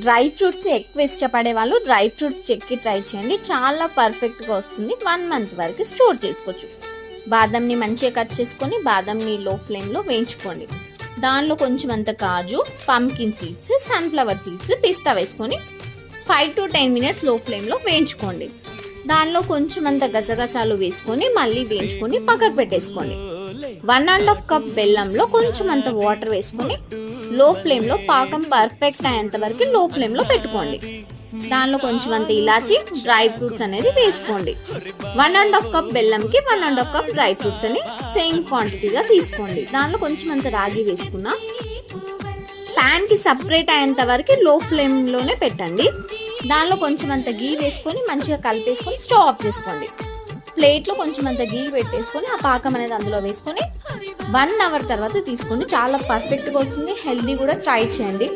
Dry fruits ఎక్కువ ఇష్టపడే వాళ్ళు డ్రై ఫ్రూట్స్ చెక్కి ట్రై చేయండి, చాలా పర్ఫెక్ట్గా వస్తుంది. 1 మంత్ వరకు స్టోర్ చేసుకోవచ్చు. బాదంని మంచిగా కట్ చేసుకొని బాదంని లో ఫ్లేమ్లో వేయించుకోండి. దానిలో కొంచెం అంత కాజు, పంకిన్ సీడ్స్, సన్ఫ్లవర్ సీడ్స్, పిస్తా వేసుకొని 5 to 10 మినిట్స్ లో ఫ్లేమ్లో వేయించుకోండి. దానిలో కొంచెం అంత గసగసాలు వేసుకొని మళ్ళీ వేయించుకొని పక్కకు పెట్టేసుకోండి. 1.5 కప్ బెల్లంలో కొంచెం అంత వాటర్ వేసుకొని లో ఫ్లేమ్లో పాకం పర్ఫెక్ట్ అయ్యేంత వరకు లో ఫ్లేమ్లో పెట్టుకోండి. దానిలో కొంచెం అంత ఇలాచి, డ్రై ఫ్రూట్స్ అనేది వేసుకోండి. 1.5 కప్ బెల్లంకి 1.5 కప్ డ్రై ఫ్రూట్స్ అని సేమ్ క్వాంటిటీగా తీసుకోండి. దానిలో కొంచెం అంత రాగి వేసుకున్నా ప్యాన్ కి సపరేట్ అయ్యేంత వరకు లో ఫ్లేమ్లోనే పెట్టండి. దానిలో కొంచెం అంత గీ వేసుకొని మంచిగా కలిపేసుకొని స్టవ్ ఆఫ్ చేసుకోండి. ప్లేట్లో కొంచెం అంత గీ పెట్టేసుకొని ఆ పాకం అనేది అందులో వేసుకొని 1 అవర్ తర్వాత తీసుకోండి. చాలా పర్ఫెక్ట్గా వస్తుంది, హెల్దీ కూడా ట్రై చేయండి.